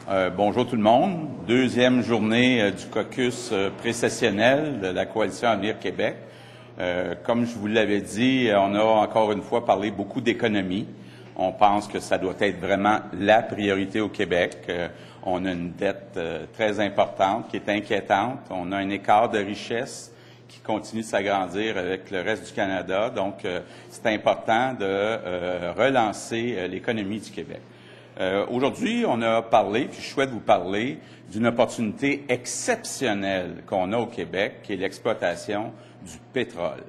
Bonjour tout le monde. Deuxième journée du caucus précessionnel de la Coalition Avenir Québec. Comme je vous l'avais dit, on a encore une fois parlé beaucoup d'économie. On pense que ça doit être vraiment la priorité au Québec. On a une dette très importante qui est inquiétante. On a un écart de richesse qui continue de s'agrandir avec le reste du Canada. Donc, c'est important de relancer l'économie du Québec. Aujourd'hui, on a parlé, puis je souhaite vous parler d'une opportunité exceptionnelle qu'on a au Québec, qui est l'exploitation du pétrole.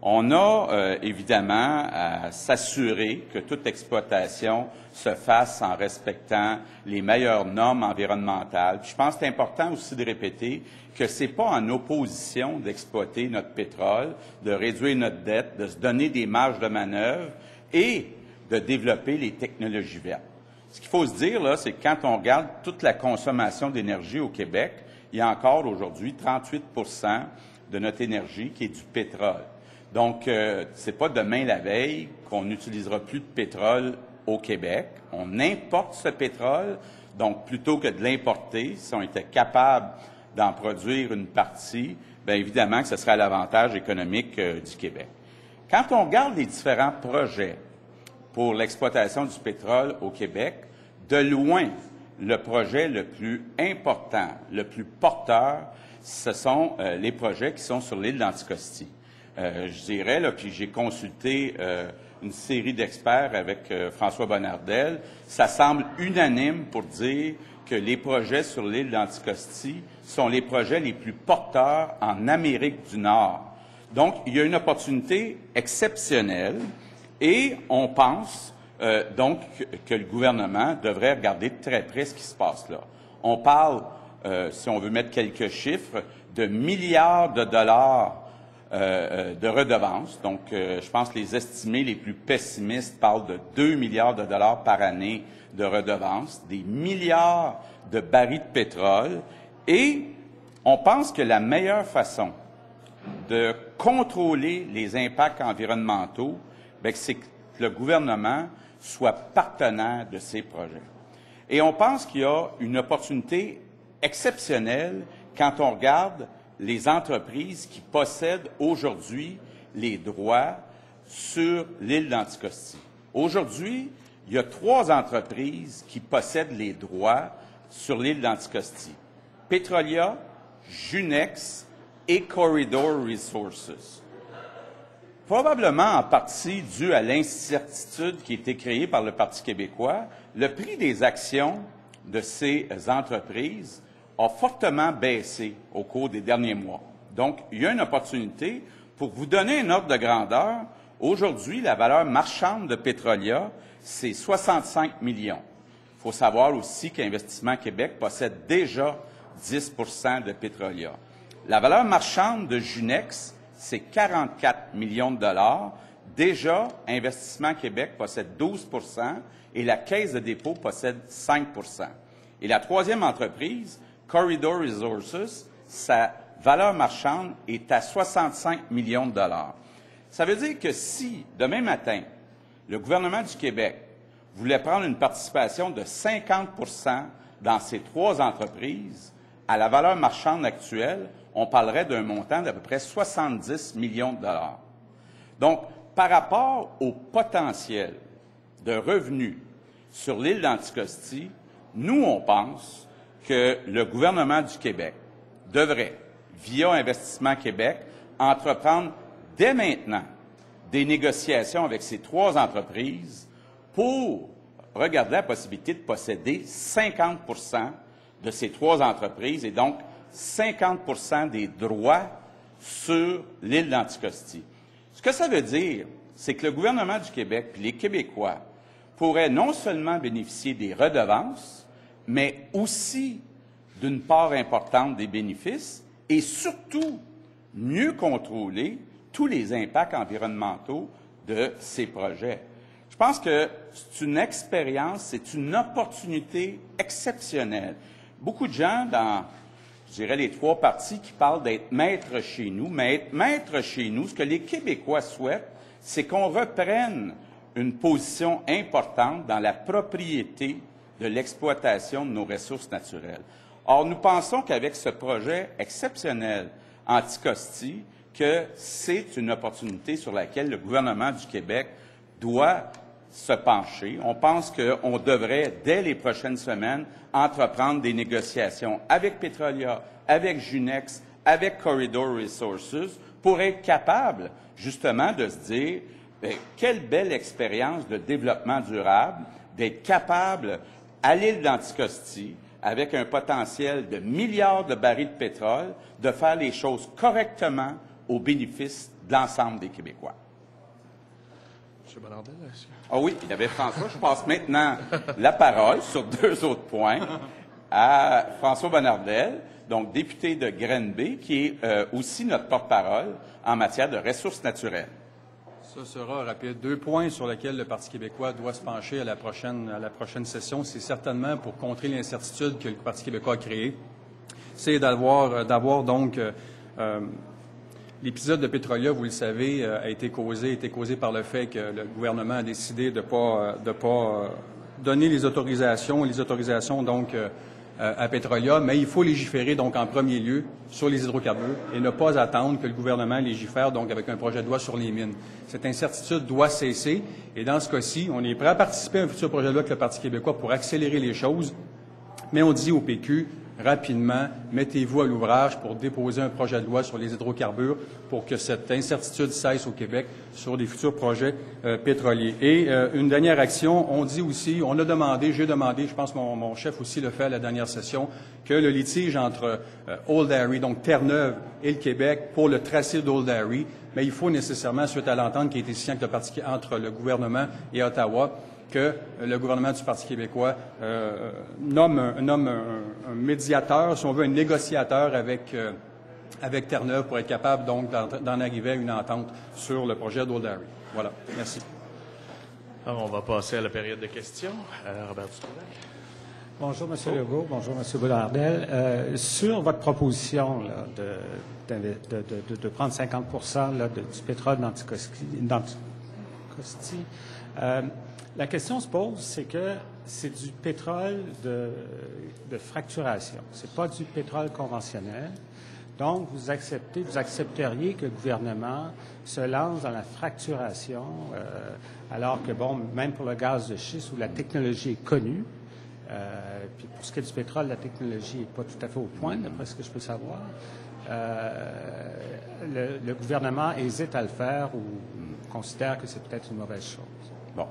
On a évidemment à s'assurer que toute exploitation se fasse en respectant les meilleures normes environnementales. Puis je pense que c'est important aussi de répéter que c'est pas en opposition d'exploiter notre pétrole, de réduire notre dette, de se donner des marges de manœuvre et de développer les technologies vertes. Ce qu'il faut se dire, là, c'est que quand on regarde toute la consommation d'énergie au Québec, il y a encore aujourd'hui 38 de notre énergie qui est du pétrole. Donc, c'est pas demain la veille qu'on n'utilisera plus de pétrole au Québec. On importe ce pétrole, donc plutôt que de l'importer, si on était capable d'en produire une partie, bien évidemment que ce serait à l'avantage économique du Québec. Quand on regarde les différents projets pour l'exploitation du pétrole au Québec, de loin, le projet le plus important, le plus porteur, ce sont les projets qui sont sur l'île d'Anticosti. Je dirais, là, puis j'ai consulté une série d'experts avec François Bonnardel, ça semble unanime pour dire que les projets sur l'île d'Anticosti sont les projets les plus porteurs en Amérique du Nord. Donc, il y a une opportunité exceptionnelle et on pense donc que le gouvernement devrait regarder de très près ce qui se passe là. On parle, si on veut mettre quelques chiffres, de milliards de dollars de redevances. Donc, je pense que les estimés les plus pessimistes parlent de 2 milliards de dollars par année de redevances, des milliards de barils de pétrole. Et on pense que la meilleure façon de contrôler les impacts environnementaux, bien, c'est que le gouvernement soit partenaire de ces projets. Et on pense qu'il y a une opportunité exceptionnelle quand on regarde les entreprises qui possèdent aujourd'hui les droits sur l'île d'Anticosti. Aujourd'hui, il y a 3 entreprises qui possèdent les droits sur l'île d'Anticosti. Petrolia, Junex et Corridor Resources. Probablement en partie dû à l'incertitude qui a été créée par le Parti québécois, le prix des actions de ces entreprises a fortement baissé au cours des derniers mois. Donc, il y a une opportunité. Pour vous donner un ordre de grandeur, aujourd'hui, la valeur marchande de Petrolia, c'est 65 millions. Il faut savoir aussi qu'Investissement Québec possède déjà 10 de Petrolia. La valeur marchande de Junex, c'est 44 millions de dollars. Déjà, Investissement Québec possède 12 et la Caisse de dépôt possède 5 Et la troisième entreprise, Corridor Resources, sa valeur marchande est à 65 millions de dollars. Ça veut dire que si, demain matin, le gouvernement du Québec voulait prendre une participation de 50 dans ces 3 entreprises, à la valeur marchande actuelle, on parlerait d'un montant d'à peu près 70 millions de dollars. Donc, par rapport au potentiel de revenus sur l'île d'Anticosti, nous, on pense que le gouvernement du Québec devrait, via Investissement Québec, entreprendre dès maintenant des négociations avec ces 3 entreprises pour regarder la possibilité de posséder 50 de ces 3 entreprises et donc 50 des droits sur l'île d'Anticosti. Ce que ça veut dire, c'est que le gouvernement du Québec et les Québécois pourraient non seulement bénéficier des redevances, mais aussi d'une part importante des bénéfices et surtout mieux contrôler tous les impacts environnementaux de ces projets. Je pense que c'est une expérience, c'est une opportunité exceptionnelle. Beaucoup de gens dans, je dirais, les 3 partis qui parlent d'être maître chez nous, mais être maître chez nous, ce que les Québécois souhaitent, c'est qu'on reprenne une position importante dans la propriété de l'exploitation de nos ressources naturelles. Or, nous pensons qu'avec ce projet exceptionnel Anticosti, que c'est une opportunité sur laquelle le gouvernement du Québec doit se pencher. On pense qu'on devrait, dès les prochaines semaines, entreprendre des négociations avec Petrolia, avec Junex, avec Corridor Resources, pour être capable, justement, de se dire quelle belle expérience de développement durable, d'être capable, à l'île d'Anticosti, avec un potentiel de milliards de barils de pétrole, de faire les choses correctement au bénéfice de l'ensemble des Québécois. M. Bonnardel, est-ce que... Ah oui, il y avait François. Je passe maintenant la parole sur 2 autres points à François Bonnardel, donc député de Granby, qui est aussi notre porte-parole en matière de ressources naturelles. Ça sera rapide. 2 points sur lesquels le Parti québécois doit se pencher à la prochaine session. C'est certainement pour contrer l'incertitude que le Parti québécois a créée. C'est d'avoir donc l'épisode de Petrolia, vous le savez, a été causé par le fait que le gouvernement a décidé de pas donner les autorisations donc à Petrolia, mais il faut légiférer donc en premier lieu sur les hydrocarbures et ne pas attendre que le gouvernement légifère donc avec un projet de loi sur les mines. Cette incertitude doit cesser et dans ce cas-ci, on est prêt à participer à un futur projet de loi avec le Parti québécois pour accélérer les choses, mais on dit au PQ rapidement, mettez-vous à l'ouvrage pour déposer un projet de loi sur les hydrocarbures pour que cette incertitude cesse au Québec sur des futurs projets pétroliers. Et une dernière action, on dit aussi, j'ai demandé, je pense que mon chef aussi le fait à la dernière session, que le litige entre Old Harry, donc Terre-Neuve, et le Québec pour le tracé d'Old Harry, mais il faut nécessairement, suite à l'entente qui a été signée entre le gouvernement et Ottawa, que le gouvernement du Parti québécois nomme un médiateur, si on veut, un négociateur avec Terre-Neuve pour être capable donc d'en arriver à une entente sur le projet d'Old Harry. Voilà. Merci. Alors, on va passer à la période de questions. Robert Dutrisac. Bonjour, M. Legault. Bonjour, M. Bonnardel. Sur votre proposition là, de prendre 50 du pétrole d'Anticosti, la question se pose, c'est que c'est du pétrole de fracturation. C'est pas du pétrole conventionnel. Donc, vous accepteriez que le gouvernement se lance dans la fracturation, alors que, bon, même pour le gaz de schiste, où la technologie est connue, puis pour ce qui est du pétrole, la technologie n'est pas tout à fait au point, d'après ce que je peux savoir, le gouvernement hésite à le faire ou considère que c'est peut-être une mauvaise chose. Bon.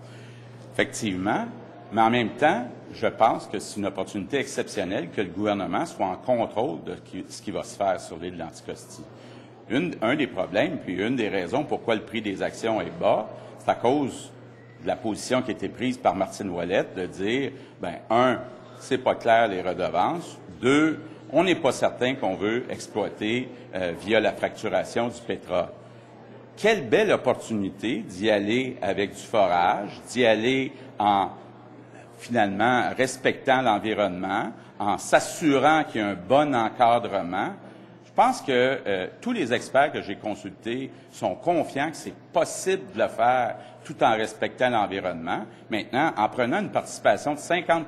Effectivement, mais en même temps, je pense que c'est une opportunité exceptionnelle que le gouvernement soit en contrôle de ce qui va se faire sur l'île d'Anticosti. Un des problèmes, puis une des raisons pourquoi le prix des actions est bas, c'est à cause de la position qui a été prise par Martine Ouellette de dire, c'est pas clair les redevances. 2, on n'est pas certain qu'on veut exploiter via la fracturation du pétrole. Quelle belle opportunité d'y aller avec du forage, d'y aller en, finalement, respectant l'environnement, en s'assurant qu'il y a un bon encadrement. Je pense que tous les experts que j'ai consultés sont confiants que c'est possible de le faire tout en respectant l'environnement. Maintenant, en prenant une participation de 50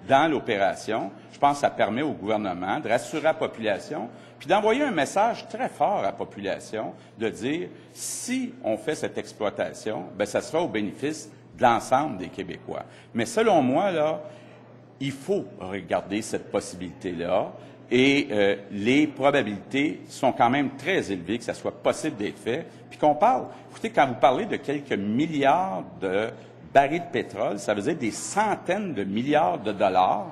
dans l'opération, je pense que ça permet au gouvernement de rassurer la population puis d'envoyer un message très fort à la population, de dire, si on fait cette exploitation, ça sera au bénéfice de l'ensemble des Québécois. Mais selon moi, là, il faut regarder cette possibilité-là et les probabilités sont quand même très élevées que ça soit possible d'être fait. Puis qu'on parle, écoutez, quand vous parlez de quelques milliards de barils de pétrole, ça veut dire des centaines de milliards de dollars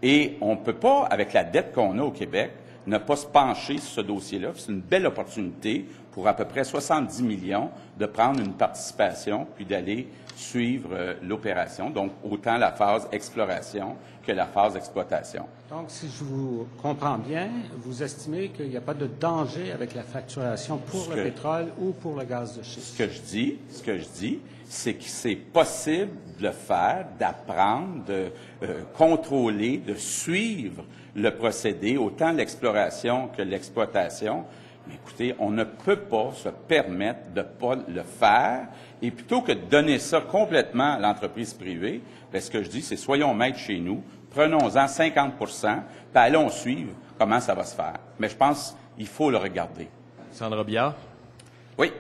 et on ne peut pas, avec la dette qu'on a au Québec, ne pas se pencher sur ce dossier-là. C'est une belle opportunité pour à peu près 70 millions de prendre une participation puis d'aller suivre l'opération, donc autant la phase exploration que la phase exploitation. Donc, si je vous comprends bien, vous estimez qu'il n'y a pas de danger avec la facturation pour le pétrole ou pour le gaz de schiste? Ce que je dis, c'est que c'est possible de le faire, d'apprendre, de contrôler, de suivre le procédé, autant l'exploration que l'exploitation, Mais écoutez, on ne peut pas se permettre de ne pas le faire. Et plutôt que de donner ça complètement à l'entreprise privée, bien, ce que je dis, c'est soyons maîtres chez nous, prenons-en 50 puis allons suivre comment ça va se faire. Mais je pense qu'il faut le regarder. Sandra Biard. Oui.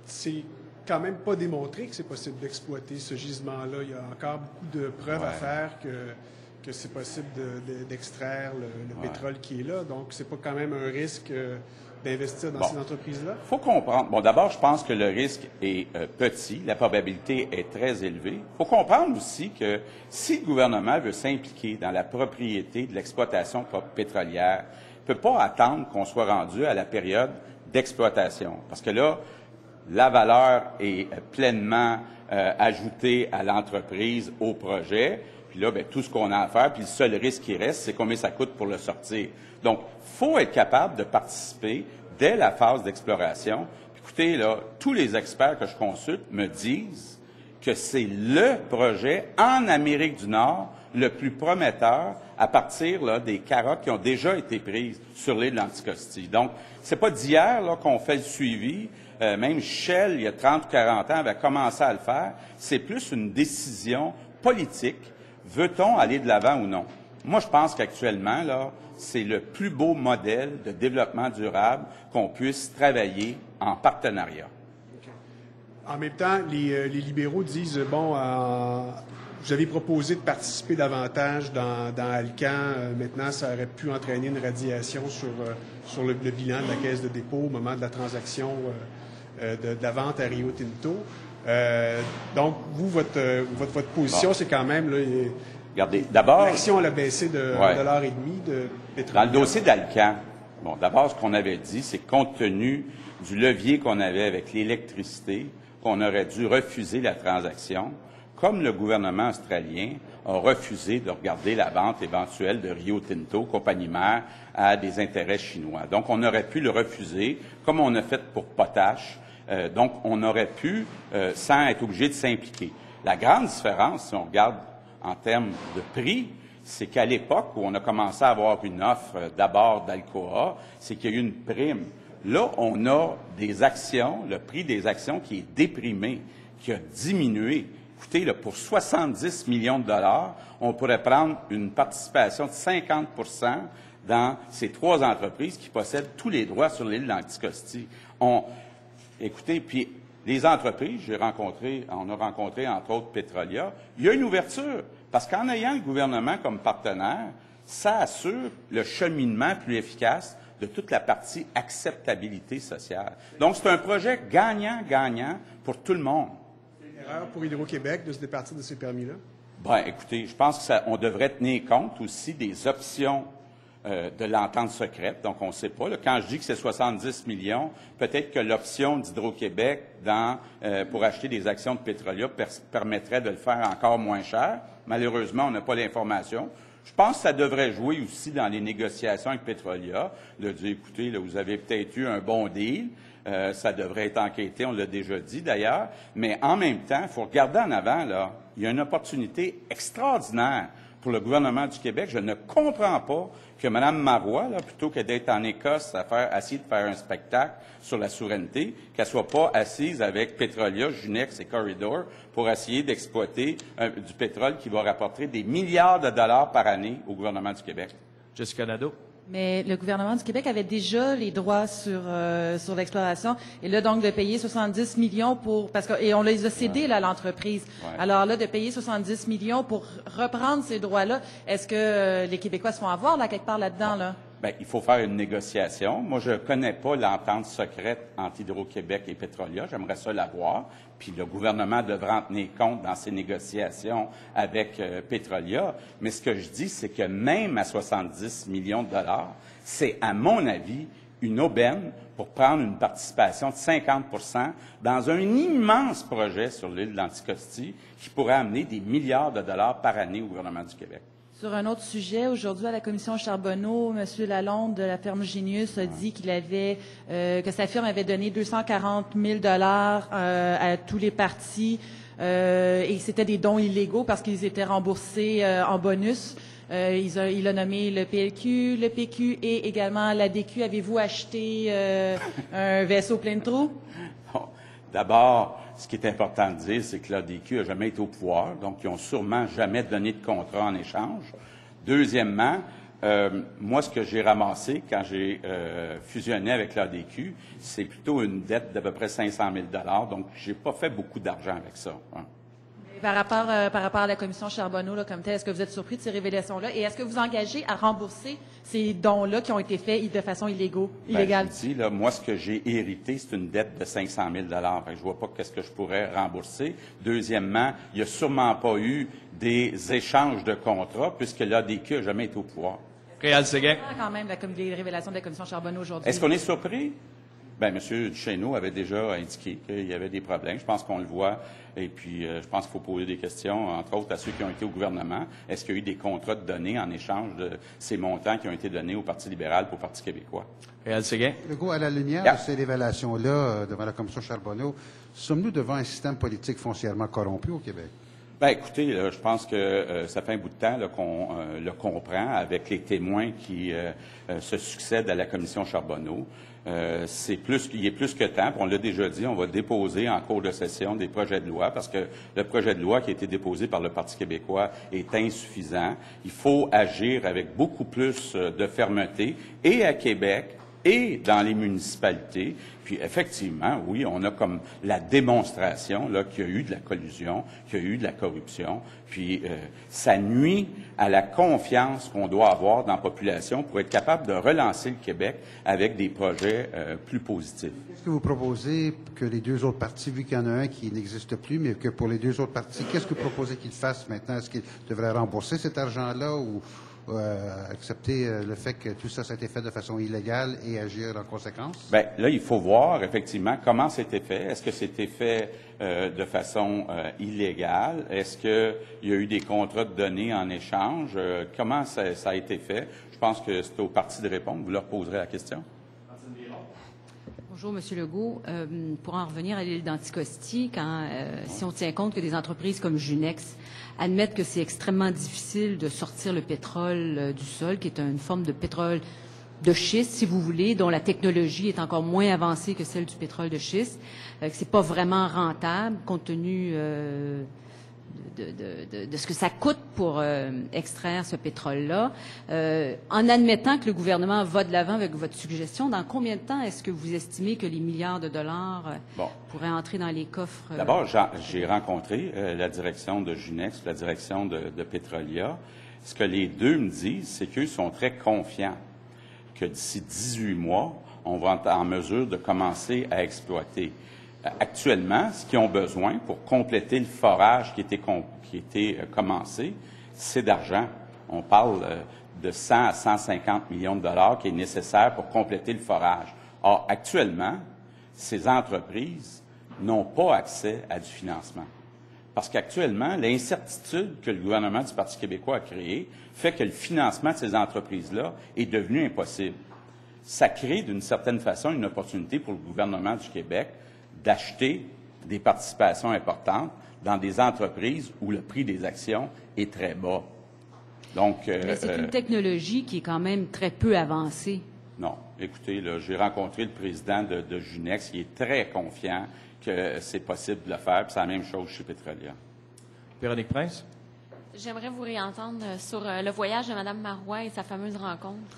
C'est quand même pas démontré que c'est possible d'exploiter ce gisement-là. Il y a encore beaucoup de preuves à faire que c'est possible d'extraire le pétrole qui est là. Donc, c'est pas quand même un risque d'investir dans ces entreprises-là? Il faut comprendre. Bon, d'abord, je pense que le risque est petit, la probabilité est très élevée. Il faut comprendre aussi que si le gouvernement veut s'impliquer dans la propriété de l'exploitation pétrolière, il ne peut pas attendre qu'on soit rendu à la période d'exploitation. Parce que là, la valeur est pleinement ajoutée à l'entreprise, au projet. Puis là, bien, tout ce qu'on a à faire, puis le seul risque qui reste, c'est combien ça coûte pour le sortir. Donc, il faut être capable de participer dès la phase d'exploration. Puis, écoutez, là, tous les experts que je consulte me disent que c'est le projet en Amérique du Nord le plus prometteur à partir là, des carottes qui ont déjà été prises sur l'île de l'Anticosti. Donc, c'est pas d'hier là, qu'on fait le suivi. Même Shell, il y a 30 ou 40 ans, avait commencé à le faire. C'est plus une décision politique. Veut-on aller de l'avant ou non? Moi, je pense qu'actuellement, là, c'est le plus beau modèle de développement durable qu'on puisse travailler en partenariat. Okay. En même temps, les libéraux disent, bon, vous avez proposé de participer davantage dans Alcan. Maintenant, ça aurait pu entraîner une radiation sur le bilan de la Caisse de dépôt au moment de la transaction de la vente à Rio Tinto. Donc, vous, votre position, c'est quand même... Là, regardez, d'abord... L'action, elle a baissé de $1,50 de pétrole. Dans le dossier d'Alcan, bon, d'abord, ce qu'on avait dit, c'est compte tenu du levier qu'on avait avec l'électricité, qu'on aurait dû refuser la transaction, comme le gouvernement australien a refusé de regarder la vente éventuelle de Rio Tinto, compagnie mère, à des intérêts chinois. Donc, on aurait pu le refuser, comme on a fait pour Potash. Donc, on aurait pu, sans être obligé de s'impliquer. La grande différence, si on regarde en termes de prix, c'est qu'à l'époque où on a commencé à avoir une offre d'abord d'Alcoa, c'est qu'il y a eu une prime. Là, on a des actions, le prix des actions qui est déprimé, qui a diminué. Écoutez, là, pour 70 millions de dollars, on pourrait prendre une participation de 50 dans ces trois entreprises qui possèdent tous les droits sur l'île d'Anticosti. Écoutez, puis les entreprises, on a rencontré entre autres Petrolia, il y a une ouverture, parce qu'en ayant le gouvernement comme partenaire, ça assure le cheminement plus efficace de toute la partie acceptabilité sociale. Donc, c'est un projet gagnant-gagnant pour tout le monde. Erreur pour Hydro-Québec de se départir de ces permis-là? Bien, écoutez, je pense qu'on devrait tenir compte aussi des options de l'entente secrète. Donc, on ne sait pas. Là, quand je dis que c'est 70 millions, peut-être que l'option d'Hydro-Québec pour acheter des actions de Petrolia permettrait de le faire encore moins cher. Malheureusement, on n'a pas l'information. Je pense que ça devrait jouer aussi dans les négociations avec Petrolia, de dire, écoutez, là, vous avez peut-être eu un bon deal, ça devrait être enquêté, on l'a déjà dit d'ailleurs, mais en même temps, il faut regarder en avant, là, il y a une opportunité extraordinaire pour le gouvernement du Québec. Je ne comprends pas que Mme Marois, là, plutôt que d'être en Écosse à essayer de faire un spectacle sur la souveraineté, qu'elle soit pas assise avec Petrolia, Junex et Corridor pour essayer d'exploiter du pétrole qui va rapporter des milliards de dollars par année au gouvernement du Québec. Jessica Nadeau. Mais le gouvernement du Québec avait déjà les droits sur l'exploration. Et là, donc, de payer 70 millions et on les a cédés là, à l'entreprise. Ouais. Alors là, de payer 70 millions pour reprendre ces droits-là, est-ce que les Québécois se font avoir là, quelque part là-dedans, là? Bien, il faut faire une négociation. Moi, je ne connais pas l'entente secrète entre Hydro-Québec et Petrolia. J'aimerais ça la voir. Puis le gouvernement devra en tenir compte dans ses négociations avec Petrolia. Mais ce que je dis, c'est que même à 70 millions de dollars, c'est, à mon avis, une aubaine pour prendre une participation de 50 dans un immense projet sur l'île d'Anticosti qui pourrait amener des milliards de dollars par année au gouvernement du Québec. Sur un autre sujet, aujourd'hui, à la commission Charbonneau, M. Lalonde de la ferme Génius a dit que sa firme avait donné 240 000 $ à tous les partis et c'était des dons illégaux parce qu'ils étaient remboursés en bonus. Il a nommé le PLQ, le PQ et également l'ADQ. Avez-vous acheté un vaisseau plein de trous? Bon. D'abord, ce qui est important de dire, c'est que l'ADQ n'a jamais été au pouvoir, donc ils n'ont sûrement jamais donné de contrat en échange. Deuxièmement, moi, ce que j'ai ramassé quand j'ai fusionné avec l'ADQ, c'est plutôt une dette d'à peu près 500 000 $, donc j'ai pas fait beaucoup d'argent avec ça. Hein. Par rapport à la commission Charbonneau, là, comme tel, est-ce que vous êtes surpris de ces révélations-là? Et est-ce que vous engagez à rembourser ces dons-là qui ont été faits de façon illégale? Je vous dis, là, moi, ce que j'ai hérité, c'est une dette de 500 000 $. Fait que je vois pas qu'est-ce que je pourrais rembourser. Deuxièmement, il n'y a sûrement pas eu des échanges de contrats puisque l'ADQ n'a jamais été au pouvoir. Réal Séguin. Quand même, les révélations de la commission Charbonneau aujourd'hui. Est-ce qu'on est surpris? Bien, M. Duchesneau avait déjà indiqué qu'il y avait des problèmes. Je pense qu'on le voit. Et puis, je pense qu'il faut poser des questions, entre autres, à ceux qui ont été au gouvernement. Est-ce qu'il y a eu des contrats de données en échange de ces montants qui ont été donnés au Parti libéral pour le Parti québécois? Réal Séguin. Legault, à la lumière de ces révélations-là devant la commission Charbonneau, sommes-nous devant un système politique foncièrement corrompu au Québec? Bien, écoutez, là, je pense que ça fait un bout de temps qu'on le comprend avec les témoins qui se succèdent à la commission Charbonneau. Il est plus que temps. On l'a déjà dit, on va déposer en cours de session des projets de loi parce que le projet de loi qui a été déposé par le Parti québécois est insuffisant. Il faut agir avec beaucoup plus de fermeté et à Québec et dans les municipalités. Puis effectivement, oui, on a comme la démonstration là qu'il y a eu de la collusion, qu'il y a eu de la corruption. Puis ça nuit à la confiance qu'on doit avoir dans la population pour être capable de relancer le Québec avec des projets plus positifs. Qu'est-ce que vous proposez que les deux autres partis, vu qu'il y en a un qui n'existe plus, mais que pour les deux autres partis, qu'est-ce que vous proposez qu'ils fassent maintenant? Est-ce qu'ils devraient rembourser cet argent-là ou accepter le fait que tout ça a été fait de façon illégale et agir en conséquence? Bien, là, il faut voir effectivement comment c'était fait. Est-ce que c'était fait de façon illégale? Est-ce qu'il y a eu des contrats de données en échange? Comment ça a été fait? Je pense que c'est au parti de répondre. Vous leur poserez la question. Bonjour, M. Legault. Pour en revenir à l'île d'Anticosti, si on tient compte que des entreprises comme Junex admettent que c'est extrêmement difficile de sortir le pétrole du sol, qui est une forme de pétrole de schiste, si vous voulez, dont la technologie est encore moins avancée que celle du pétrole de schiste, que c'est pas vraiment rentable compte tenu de ce que ça coûte pour extraire ce pétrole-là. En admettant que le gouvernement va de l'avant avec votre suggestion, dans combien de temps est-ce que vous estimez que les milliards de dollars pourraient entrer dans les coffres? D'abord, j'ai rencontré la direction de Junex, la direction de Petrolia. Ce que les deux me disent, c'est qu'eux sont très confiants que d'ici 18 mois, on va être en mesure de commencer à exploiter. Actuellement, ce qu'ils ont besoin pour compléter le forage qui était commencé, c'est d'argent. On parle de 100 à 150 millions de dollars qui est nécessaire pour compléter le forage. Or, actuellement, ces entreprises n'ont pas accès à du financement. Parce qu'actuellement, l'incertitude que le gouvernement du Parti québécois a créée fait que le financement de ces entreprises-là est devenu impossible. Ça crée d'une certaine façon une opportunité pour le gouvernement du Québec d'acheter des participations importantes dans des entreprises où le prix des actions est très bas. Donc, mais c'est une technologie qui est quand même très peu avancée. Non. Écoutez, là, j'ai rencontré le président de Junex, qui est très confiant que c'est possible de le faire, puis c'est la même chose chez Petrolia. Véronique Prince. J'aimerais vous réentendre sur le voyage de Mme Marois et sa fameuse rencontre.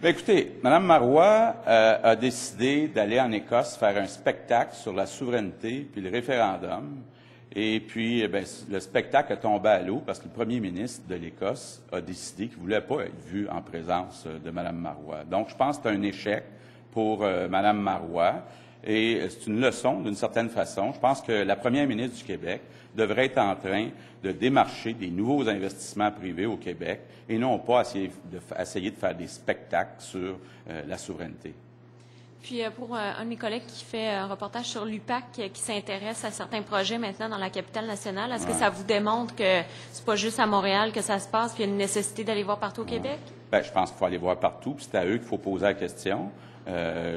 Bien, écoutez, Mme Marois a décidé d'aller en Écosse faire un spectacle sur la souveraineté puis le référendum. Et puis, le spectacle a tombé à l'eau parce que le premier ministre de l'Écosse a décidé qu'il ne voulait pas être vu en présence de Mme Marois. Donc, je pense que c'est un échec pour Mme Marois. Et c'est une leçon, d'une certaine façon. Je pense que la première ministre du Québec devrait être en train de démarcher des nouveaux investissements privés au Québec et non pas essayer de faire des spectacles sur la souveraineté. Puis, pour un de mes collègues qui fait un reportage sur l'UPAC, qui s'intéresse à certains projets maintenant dans la capitale nationale, est-ce que ça vous démontre que c'est pas juste à Montréal que ça se passe, puis il y a une nécessité d'aller voir partout au Québec? Bien, je pense qu'il faut aller voir partout, puis c'est à eux qu'il faut poser la question.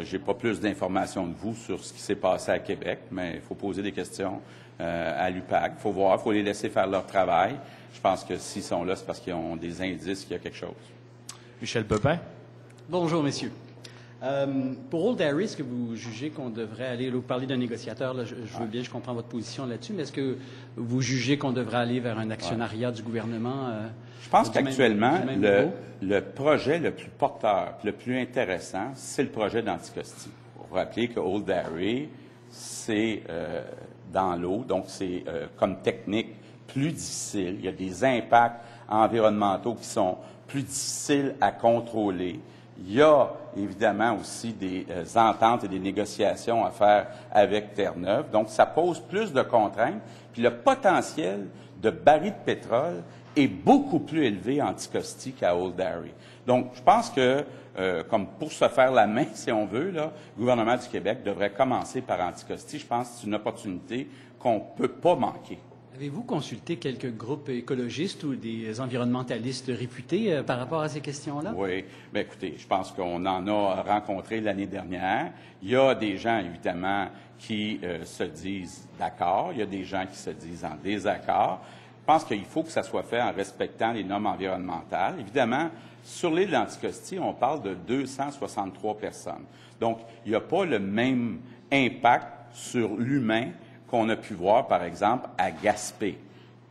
J'ai pas plus d'informations de vous sur ce qui s'est passé à Québec, mais il faut poser des questions à l'UPAC. Il faut voir, il faut les laisser faire leur travail. Je pense que s'ils sont là, c'est parce qu'ils ont des indices qu'il y a quelque chose. Michel Pepin. Bonjour, messieurs. Pour Old Harry, est-ce que vous jugez qu'on devrait aller, vous parlez d'un négociateur, là, je veux bien, je comprends votre position là-dessus, mais est-ce que vous jugez qu'on devrait aller vers un actionnariat du gouvernement? Je pense qu'actuellement, le projet le plus porteur, le plus intéressant, c'est le projet d'Anticosti. Il faut rappeler que Old Harry, c'est dans l'eau, donc c'est comme technique plus difficile. Il y a des impacts environnementaux qui sont plus difficiles à contrôler. Il y a évidemment aussi des ententes et des négociations à faire avec Terre-Neuve. Donc, ça pose plus de contraintes. Puis le potentiel de barils de pétrole est beaucoup plus élevé à Anticosti qu'à Old Harry. Donc, je pense que, comme pour se faire la main, si on veut, là, le gouvernement du Québec devrait commencer par Anticosti. Je pense que c'est une opportunité qu'on ne peut pas manquer. Avez-vous consulté quelques groupes écologistes ou des environnementalistes réputés par rapport à ces questions-là? Oui. Bien, écoutez, je pense qu'on en a rencontré l'année dernière. Il y a des gens, évidemment, qui se disent d'accord. Il y a des gens qui se disent en désaccord. Je pense qu'il faut que ça soit fait en respectant les normes environnementales. Évidemment, sur l'île d'Anticosti, on parle de 263 personnes. Donc, il n'y a pas le même impact sur l'humain qu'on a pu voir, par exemple, à Gaspé.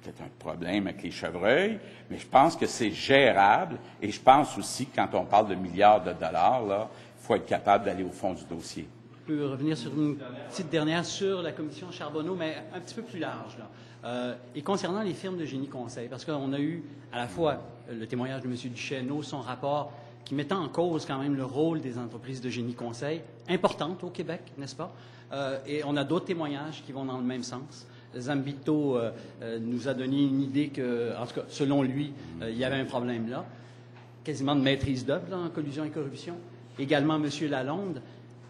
C'est un problème avec les chevreuils, mais je pense que c'est gérable. Et je pense aussi, quand on parle de milliards de dollars, là, il faut être capable d'aller au fond du dossier. Je peux revenir sur une petite dernière sur la commission Charbonneau, mais un petit peu plus large, là. Et concernant les firmes de génie conseil, parce qu'on a eu à la fois le témoignage de M. Duchesneau, son rapport qui mettait en cause quand même le rôle des entreprises de génie conseil, importantes au Québec, n'est-ce pas? Et on a d'autres témoignages qui vont dans le même sens. Zambito nous a donné une idée que, en tout cas, selon lui, il y avait un problème là, quasiment de maîtrise d'œuvre en collusion et corruption. Également, M. Lalonde,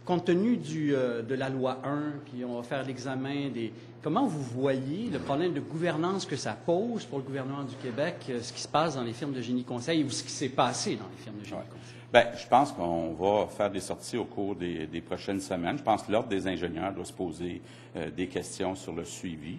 compte tenu de la loi 1, puis on va faire l'examen des... Comment vous voyez le problème de gouvernance que ça pose pour le gouvernement du Québec, ce qui se passe dans les firmes de génie conseil ou ce qui s'est passé dans les firmes de génie conseil? Bien, je pense qu'on va faire des sorties au cours des prochaines semaines. Je pense que l'Ordre des ingénieurs doit se poser des questions sur le suivi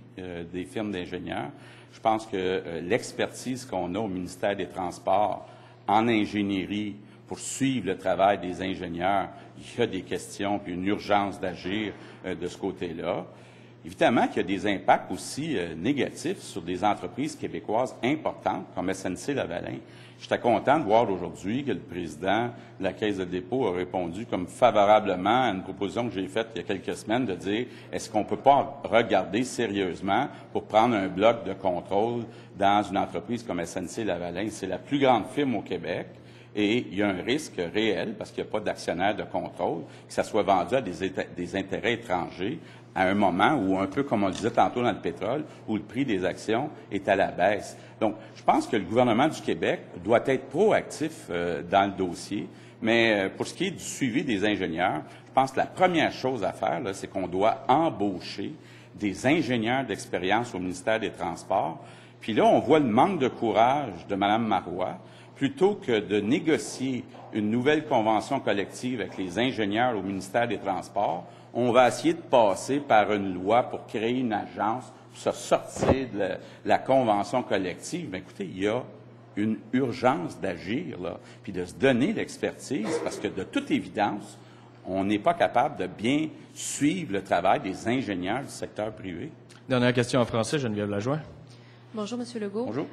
des firmes d'ingénieurs. Je pense que l'expertise qu'on a au ministère des Transports en ingénierie pour suivre le travail des ingénieurs, il y a des questions puis une urgence d'agir de ce côté-là. Évidemment qu'il y a des impacts aussi négatifs sur des entreprises québécoises importantes comme SNC-Lavalin. J'étais content de voir aujourd'hui que le président de la Caisse de dépôt a répondu comme favorablement à une proposition que j'ai faite il y a quelques semaines de dire est-ce qu'on ne peut pas regarder sérieusement pour prendre un bloc de contrôle dans une entreprise comme SNC-Lavalin. C'est la plus grande firme au Québec. Et il y a un risque réel, parce qu'il n'y a pas d'actionnaire de contrôle, que ça soit vendu à des intérêts étrangers à un moment où, un peu comme on le disait tantôt dans le pétrole, où le prix des actions est à la baisse. Donc, je pense que le gouvernement du Québec doit être proactif dans le dossier. Mais pour ce qui est du suivi des ingénieurs, je pense que la première chose à faire, c'est qu'on doit embaucher des ingénieurs d'expérience au ministère des Transports. Puis là, on voit le manque de courage de Mme Marois. Plutôt que de négocier une nouvelle convention collective avec les ingénieurs au ministère des Transports, on va essayer de passer par une loi pour créer une agence, pour se sortir de la convention collective. Mais écoutez, il y a une urgence d'agir, là, puis de se donner l'expertise, parce que de toute évidence, on n'est pas capable de bien suivre le travail des ingénieurs du secteur privé. Dernière question en français, Geneviève Lajoie. Bonjour, M. Legault. Bonjour.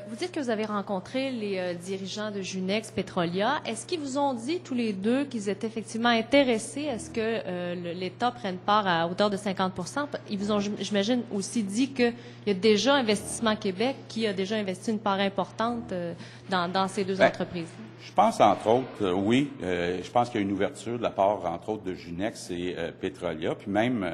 Vous dites que vous avez rencontré les dirigeants de Junex Petrolia. Est-ce qu'ils vous ont dit tous les deux qu'ils étaient effectivement intéressés à ce que l'État prenne part à hauteur de 50 %? Ils vous ont, j'imagine, aussi dit qu'il y a déjà Investissement Québec qui a déjà investi une part importante dans ces deux entreprises. Je pense, entre autres, oui, je pense qu'il y a une ouverture de la part, entre autres, de Junex et Petrolia, puis même...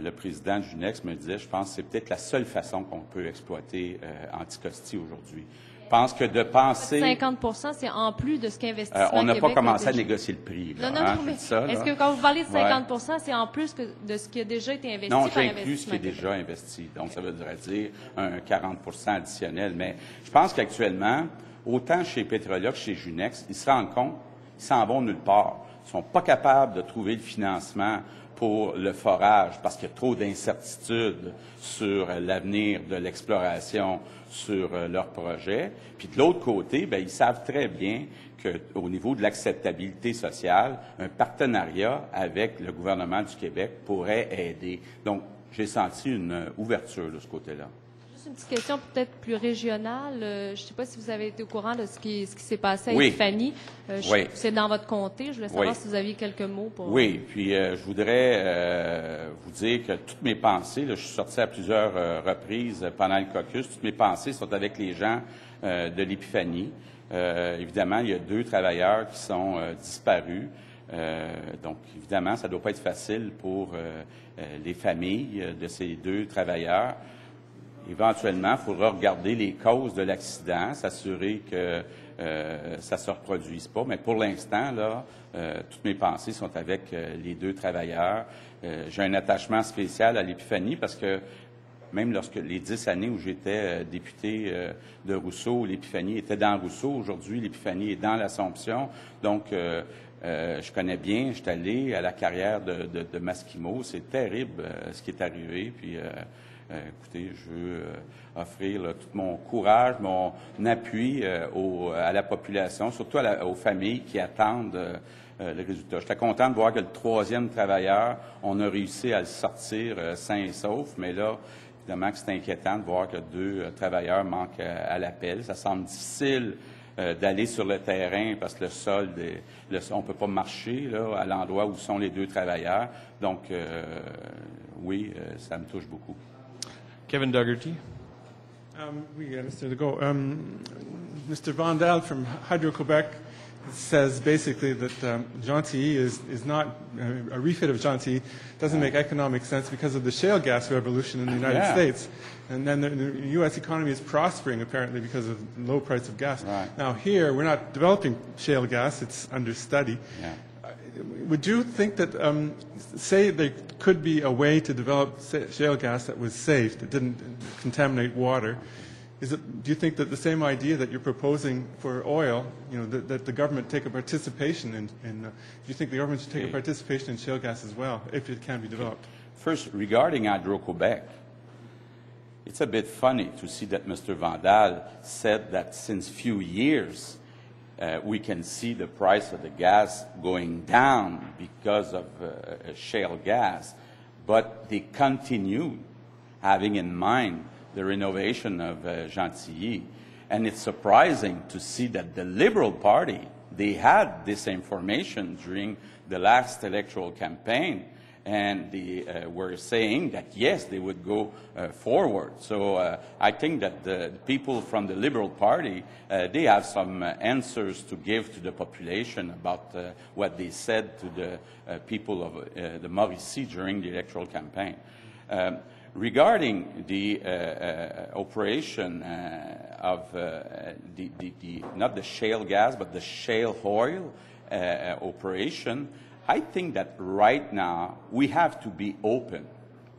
le président de Junex me disait, je pense que c'est peut-être la seule façon qu'on peut exploiter Anticosti aujourd'hui. Je pense que de penser... 50 % c'est en plus de ce qu'Investissement Québec... on n'a pas commencé à négocier le prix. Là, non, mais est-ce que quand vous parlez de 50 % c'est en plus de ce qui a déjà été investi non, par Investissement Québec? Non, j'inclus ce qui est déjà investi. Donc, ça veut dire un 40 % additionnel. Mais je pense qu'actuellement, autant chez Petrolia que chez Junex, ils se rendent compte qu'ils s'en vont nulle part. Ils ne sont pas capables de trouver le financement pour le forage, parce qu'il y a trop d'incertitudes sur l'avenir de l'exploration sur leur projet. Puis de l'autre côté, bien, ils savent très bien qu'au niveau de l'acceptabilité sociale, un partenariat avec le gouvernement du Québec pourrait aider. Donc, j'ai senti une ouverture de ce côté-là. Juste une petite question peut-être plus régionale. Je ne sais pas si vous avez été au courant de ce qui s'est passé à Oui. Épiphanie. Oui. C'est dans votre comté. Je voulais savoir Oui. si vous aviez quelques mots pour... Oui, puis je voudrais vous dire que toutes mes pensées, là, je suis sorti à plusieurs reprises pendant le caucus, toutes mes pensées sont avec les gens de l'Épiphanie. Évidemment, il y a 2 travailleurs qui sont disparus. Donc, évidemment, ça ne doit pas être facile pour les familles de ces 2 travailleurs. Éventuellement, il faudra regarder les causes de l'accident, s'assurer que ça ne se reproduise pas. Mais pour l'instant, là, toutes mes pensées sont avec les 2 travailleurs. J'ai un attachement spécial à l'Épiphanie parce que même lorsque les 10 années où j'étais député de Rousseau, l'Épiphanie était dans Rousseau. Aujourd'hui, l'Épiphanie est dans l'Assomption. Donc, je connais bien, je suis allé à la carrière de Masquimo. C'est terrible ce qui est arrivé. Puis, écoutez, je veux offrir là, tout mon courage, mon appui à la population, surtout aux familles qui attendent le résultat. J'étais content de voir que le 3e travailleur, on a réussi à le sortir sain et sauf, mais là, évidemment que c'est inquiétant de voir que 2 travailleurs manquent à l'appel. Ça semble difficile d'aller sur le terrain parce que le sol, on ne peut pas marcher là, à l'endroit où sont les 2 travailleurs. Donc, oui, ça me touche beaucoup. Kevin Dougherty. Oui, Mr. Legault. Mr. Vandal from Hydro-Quebec says basically that Gentilly is not, a refit of Gentilly doesn't make economic sense because of the shale gas revolution in the United States. And then the U.S. economy is prospering apparently because of the low price of gas. Right. Now here, we're not developing shale gas, it's under study. Yeah. Would you think that, say there could be a way to develop shale gas that was safe, that didn't contaminate water, do you think that the same idea that you're proposing for oil, that the government take a participation in do you think the government should take a participation in shale gas as well, if it can be developed? First, regarding Hydro-Quebec, it's a bit funny to see that Mr. Vandal said that since few years we can see the price of the gas going down because of shale gas, but they continue having in mind the renovation of Gentilly. And it's surprising to see that the Liberal Party, they had this information during the last electoral campaign, and they were saying that, yes, they would go forward. So I think that the people from the Liberal Party, they have some answers to give to the population about what they said to the people of the Mauricie during the electoral campaign. Regarding the operation of not the shale gas, but the shale oil operation, I think that right now we have to be open.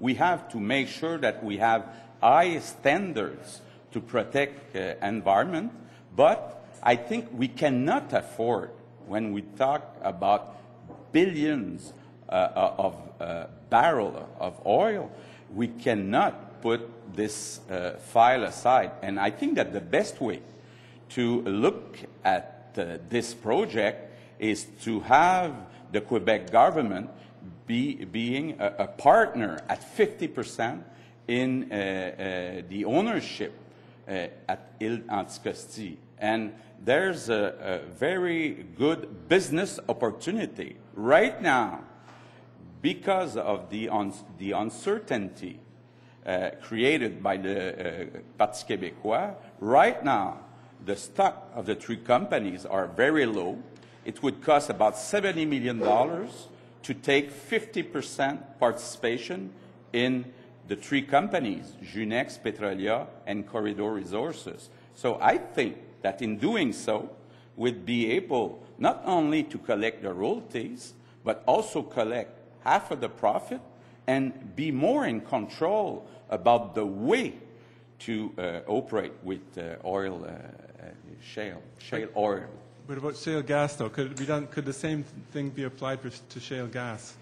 We have to make sure that we have high standards to protect environment, but I think we cannot afford, when we talk about billions of barrels of oil, we cannot put this file aside. And I think that the best way to look at this project is to have the Quebec government being a partner at 50% in the ownership at Ile Anticosti. And there's a very good business opportunity right now because of the uncertainty created by the Parti québécois. Right now, the stock of the 3 companies are very low. It would cost about $70 million to take 50% participation in the 3 companies, Junex, Petrolia, and Corridor Resources. So I think that in doing so, we'd be able not only to collect the royalties, but also collect half of the profit and be more in control about the way to operate with oil, shale oil. But about shale gas, though, could it be done? Could the same thing be applied to shale gas?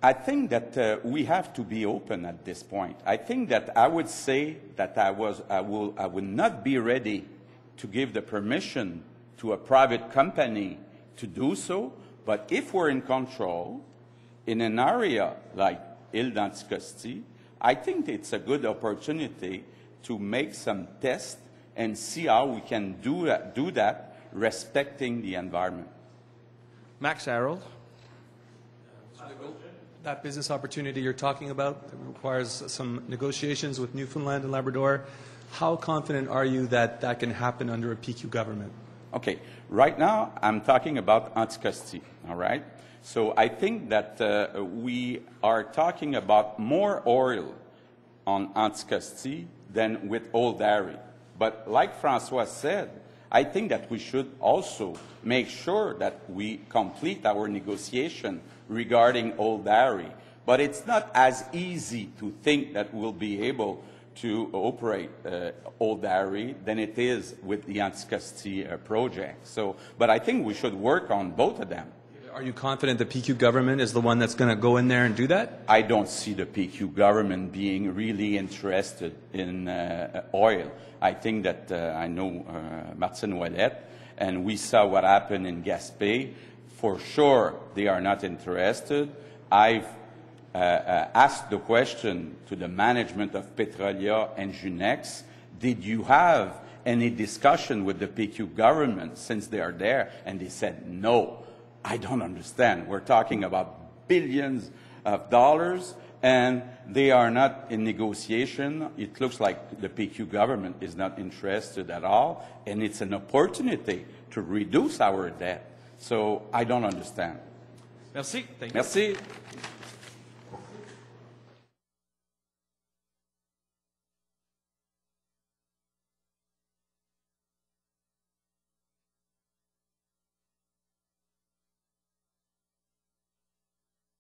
I think that we have to be open at this point. I think that I would say that I would not be ready to give the permission to a private company to do so, but if we're in control in an area like Île d'Anticosti, I think it's a good opportunity to make some tests and see how we can do that respecting the environment. Max Harold. That business opportunity you're talking about requires some negotiations with Newfoundland and Labrador. How confident are you that that can happen under a PQ government? Okay, right now I'm talking about Anticosti, all right? So I think that we are talking about more oil on Anticosti than with Old Harry. But like François said, I think that we should also make sure that we complete our negotiation regarding Old Harry. But it's not as easy to think that we'll be able to operate Old Harry than it is with the Anticosti project. So, but I think we should work on both of them. Are you confident the PQ government is the one that's going to go in there and do that? I don't see the PQ government being really interested in oil. I think that I know Martine Ouellette, and we saw what happened in Gaspé. For sure, they are not interested. I've asked the question to the management of Petrolia and Junex, did you have any discussion with the PQ government since they are there? And they said no. I don't understand. We're talking about billions of dollars, and they are not in negotiation. It looks like the PQ government is not interested at all, and it's an opportunity to reduce our debt. So I don't understand. Merci. Thank you. Merci.